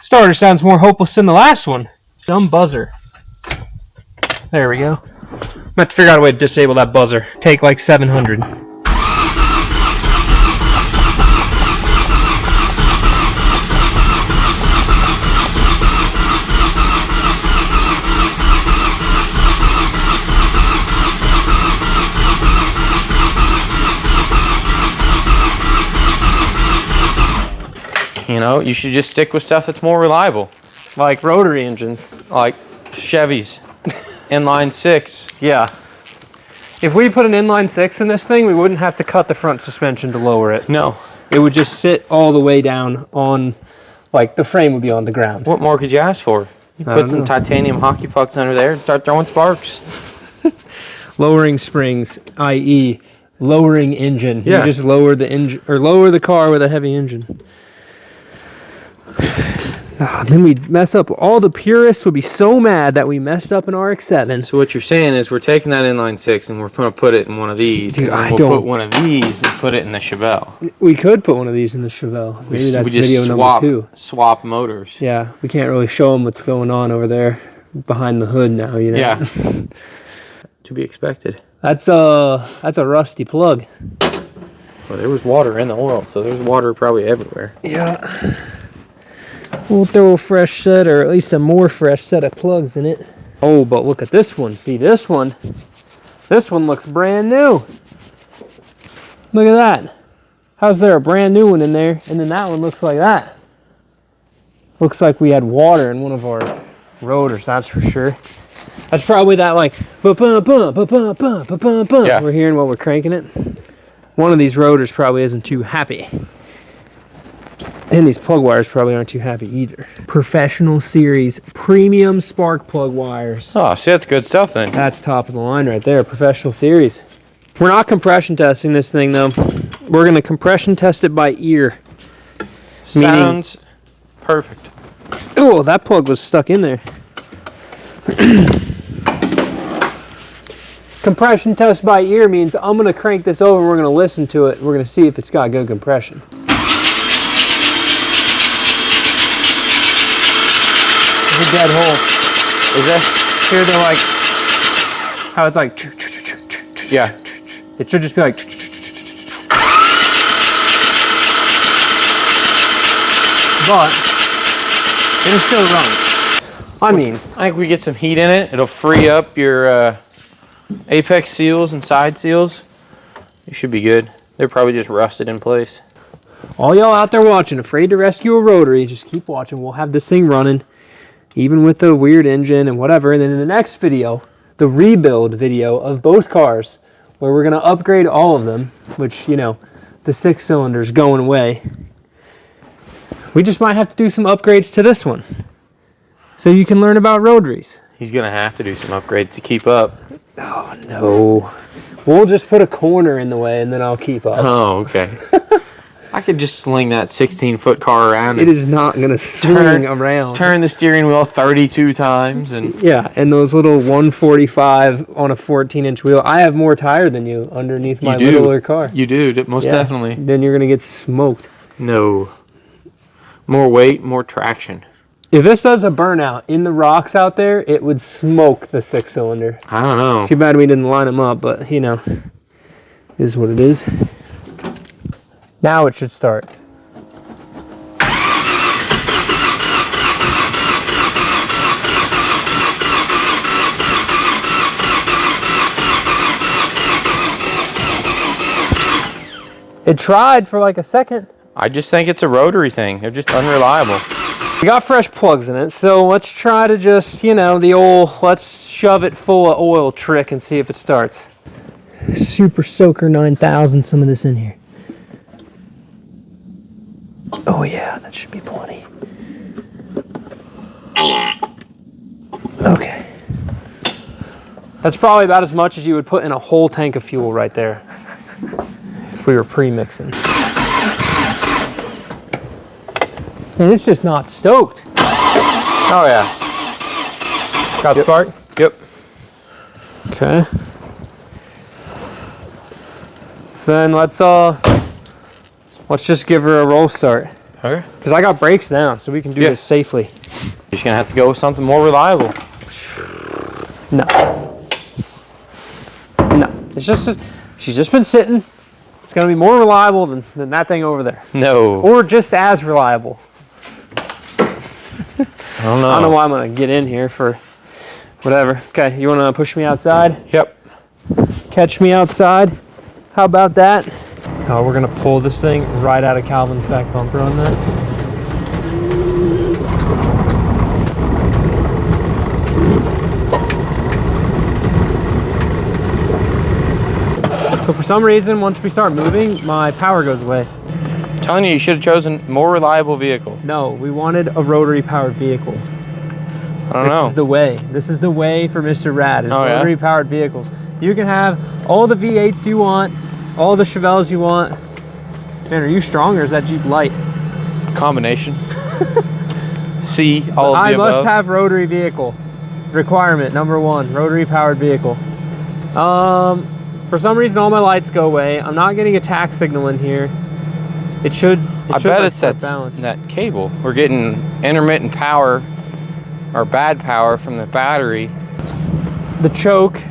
Starter sounds more hopeless than the last one. Dumb buzzer. There we go. I'm going to have to figure out a way to disable that buzzer. Take like 700. You know, you should just stick with stuff that's more reliable. Like rotary engines. Like Chevys. Inline 6. Yeah. If we put an inline 6 in this thing, we wouldn't have to cut the front suspension to lower it. No. It would just sit all the way down on, like, the frame would be on the ground. What more could you ask for? You put some titanium hockey pucks under there and start throwing sparks. Lowering springs, i.e. lowering engine. Yeah. You just lower the engine, or lower the car with a heavy engine. Then we'd mess up. All the purists would be so mad that we messed up an RX-7. So what you're saying is we're taking that inline 6 and we're going to put it in one of these. Dude, and we'll put one of these and put it in the Chevelle. We could put one of these in the Chevelle. Maybe that's we just video number 2. Swap motors. Yeah, we can't really show them what's going on over there behind the hood now, you know? Yeah. To be expected. That's a rusty plug. Well, there was water in the oil, so there's water probably everywhere. Yeah. We'll throw a fresh set, or at least a more fresh set of plugs in it. Oh, but look at this one. See this one? This one looks brand new. Look at that. How's there a brand new one in there, and then that one looks like that? Looks like we had water in one of our rotors, that's for sure. That's probably that like Yeah. we're hearing while we're cranking it. One of these rotors probably isn't too happy. And these plug wires probably aren't too happy either. Professional series premium spark plug wires. Oh, see, that's good stuff then. That's top of the line right there, professional series. We're not compression testing this thing though. We're gonna compression test it by ear. Sounds perfect. Oh, that plug was stuck in there. Compression test by ear means I'm gonna crank this over, we're gonna listen to it, we're gonna see if it's got good compression. A dead hole. Is that? Here they're like, how it's like, Yeah. it should just be like, but it'll still run. I mean, I think we get some heat in it. It'll free up your apex seals and side seals. It should be good. They're probably just rusted in place. all y'all out there watching, afraid to rescue a rotary, just keep watching. We'll have this thing running, even with the weird engine and whatever. And then in the next video, the rebuild video of both cars, where we're going to upgrade all of them, which, you know, the 6-cylinder's going away. We just might have to do some upgrades to this one, so you can learn about rotaries. He's going to have to do some upgrades to keep up. Oh, no. We'll just put a corner in the way, and then I'll keep up. Oh, okay. I could just sling that 16-foot car around. It is not going to swing around. Turn the steering wheel 32 times. And yeah, and those little 145 on a 14-inch wheel. I have more tire than you underneath my littler car. You do, most definitely. Then you're going to get smoked. No. More weight, more traction. If this does a burnout in the rocks out there, it would smoke the 6-cylinder. I don't know. Too bad we didn't line them up, but, you know, is what it is. Now it should start. It tried for like a second. I just think it's a rotary thing. They're just unreliable. We got fresh plugs in it, so let's try to just, you know, the old let's shove it full of oil trick and see if it starts. Super Soaker 9000, some of this in here. Oh yeah, that should be plenty. Okay. That's probably about as much as you would put in a whole tank of fuel right there if we were pre-mixing. And it's just not stoked. Oh yeah. Got spark? Yep. Okay. So then let's just give her a roll start. Okay. Because I got brakes now, so we can do this safely. You're just gonna have to go with something more reliable. No. No. It's just she's just been sitting. It's gonna be more reliable than that thing over there. No. Or just as reliable. I don't know. I don't know why I'm gonna get in here for whatever. Okay, you wanna push me outside? Yep. Catch me outside. How about that? Oh, we're gonna pull this thing right out of Calvin's back bumper on that. So for some reason, once we start moving, my power goes away. I'm telling you, you should have chosen a more reliable vehicle. No, we wanted a rotary powered vehicle. I don't know. This is the way. This is the way for Mr. Rad, is rotary powered vehicles. You can have all the V8s you want, all the Chevelles you want. Man, are you strong or is that Jeep light? Combination. C, all of the above. I must have rotary vehicle. Requirement number 1, rotary powered vehicle. For some reason all my lights go away. I'm not getting a tack signal in here. It should I bet it's that cable. We're getting intermittent power or bad power from the battery. The choke.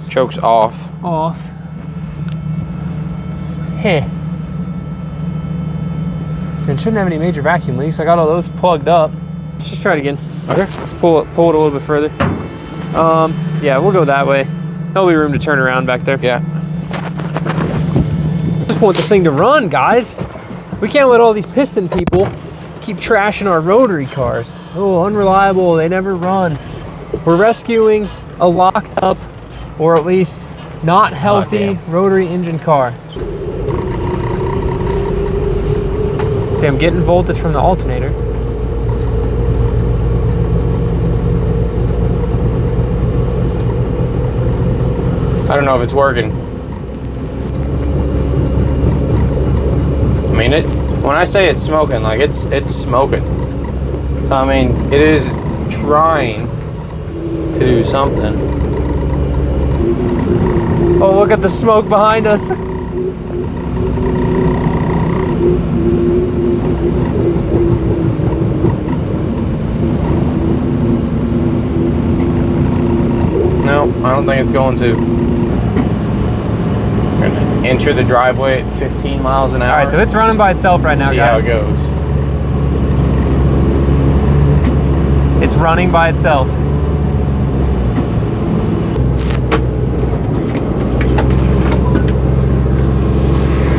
Choke's off. Heh. It shouldn't have any major vacuum leaks. I got all those plugged up. Let's just try it again. Okay. Let's pull it a little bit further. Yeah, we'll go that way. There'll be room to turn around back there. Yeah. Just want this thing to run, guys. We can't let all these piston people keep trashing our rotary cars. Oh, unreliable, they never run. We're rescuing a locked up, or at least not healthy rotary engine car. See, I'm getting voltage from the alternator. I don't know if it's working. I mean, when I say it's smoking, like it's smoking. So I mean, it is trying to do something. Oh, look at the smoke behind us. No, I don't think it's going to. We're gonna enter the driveway at 15 miles an hour. All right, so it's running by itself right now, See guys. how it goes. It's running by itself.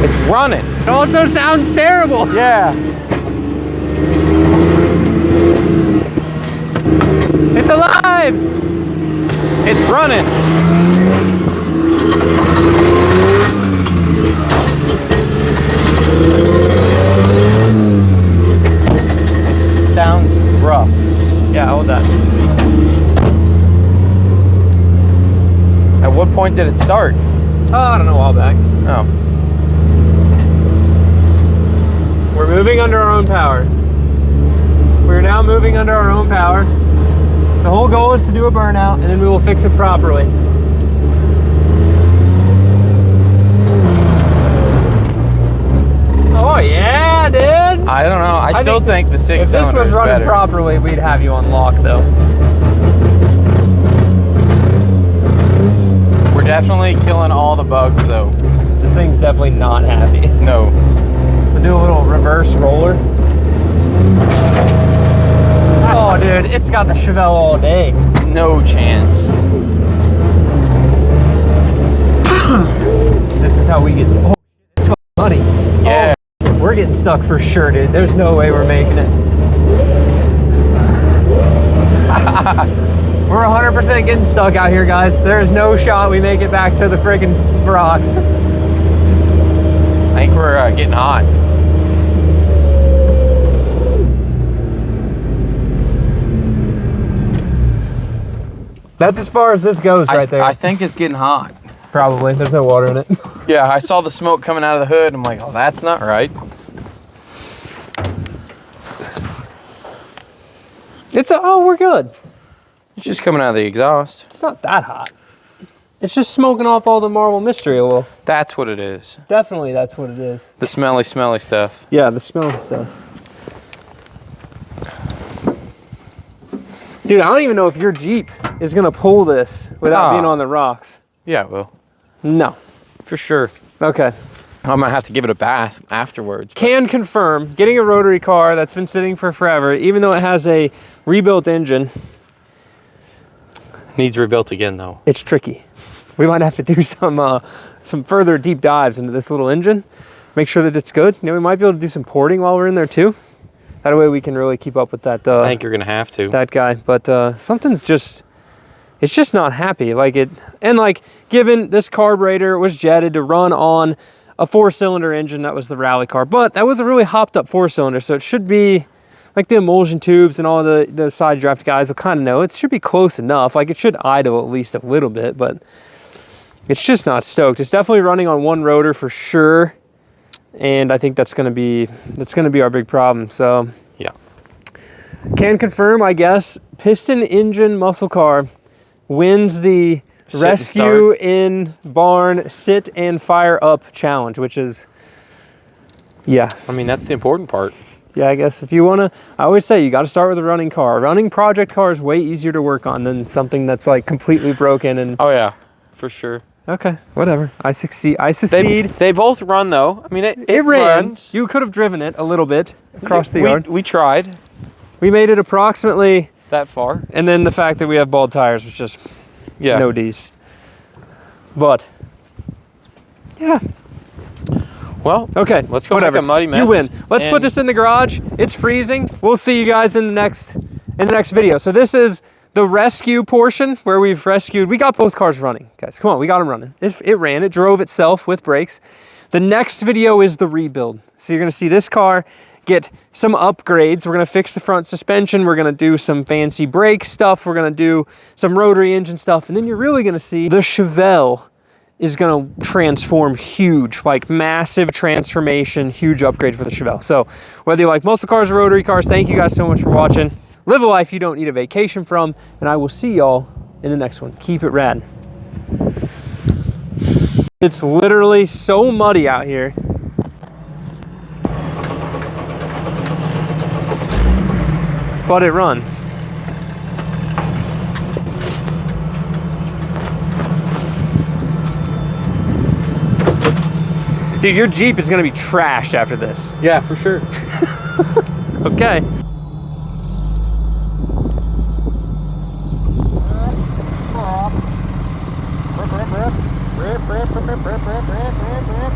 It's running. It also sounds terrible. Yeah. It's alive. It's running. It sounds rough. Yeah, hold that. At what point did it start? Oh, I don't know, a while back. Oh. Moving under our own power. We're now moving under our own power. The whole goal is to do a burnout, and then we will fix it properly. Oh yeah, dude! I don't know. I still think the 6 cylinder If this was is running better. properly, we'd have you on lock, though. We're definitely killing all the bugs, though. This thing's definitely not happy. No. We'll do a little reverse roller. Oh, dude, it's got the Chevelle all day. No chance. This is how we get. Oh, it's funny. Yeah. Oh, we're getting stuck for sure, dude. There's no way we're making it. We're 100% getting stuck out here, guys. There's no shot we make it back to the friggin' rocks. I think we're getting hot. That's as far as this goes right there. I think it's getting hot. Probably. There's no water in it. Yeah, I saw the smoke coming out of the hood. I'm like, oh, that's not right. Oh, we're good. It's just coming out of the exhaust. It's not that hot. It's just smoking off all the Marvel mystery oil. That's what it is. Definitely, that's what it is. The smelly, smelly stuff. Yeah, the smell stuff. Dude, I don't even know if your Jeep is gonna pull this without being on the rocks. Yeah, it will. No. For sure. Okay. I might have to give it a bath afterwards. Can confirm, getting a rotary car that's been sitting for forever, even though it has a rebuilt engine, Needs rebuilt again, though. it's tricky. We might have to do some further deep dives into this little engine, make sure that it's good. You know, we might be able to do some porting while we're in there too. That way we can really keep up with that. I think you're gonna have to. That guy, but something's just, it's just not happy. Like it, and like given this carburetor was jetted to run on a 4-cylinder engine, that was the rally car, but that was a really hopped up 4-cylinder, so it should be like the emulsion tubes and all the side draft guys will kind of know it should be close enough. Like it should idle at least a little bit, but it's just not stoked. It's definitely running on one rotor for sure, and I think that's gonna be our big problem. So Yeah. can confirm, I guess, piston engine muscle car wins the Sit and rescue in barn sit and fire up challenge, which is, yeah. I mean, that's the important part. Yeah, I guess if you want to, I always say you got to start with a running car. A running project car is way easier to work on than something that's like completely broken and... Oh, yeah, for sure. Okay, whatever. I succeed. They both run, though. I mean, it ran. runs. You could have driven it a little bit across the yard. We tried We made it approximately, that far. and then the fact that we have bald tires was just Yeah. no D's. But, yeah. Well, Okay, let's go whatever. make a muddy mess. You win. Let's put and- this in the garage. It's freezing. We'll see you guys in the next video. So this is the rescue portion where we've rescued. We got both cars running, guys. Come on, we got them running. It ran. It drove itself with brakes. The next video is the rebuild. So you're gonna see this car get some upgrades. We're gonna fix the front suspension. We're gonna do some fancy brake stuff. We're gonna do some rotary engine stuff, and then you're really gonna see the Chevelle is gonna transform huge, like massive transformation, huge upgrade for the Chevelle. So whether you like muscle cars or rotary cars, thank you guys so much for watching. Live a life you don't need a vacation from, and I will see y'all in the next one. Keep it rad. It's literally so muddy out here. But it runs. Dude, your Jeep is gonna be trashed after this. Yeah, for sure. Okay. Rip, rip, rip. Rip, rip, rip, rip, rip, rip, rip, rip.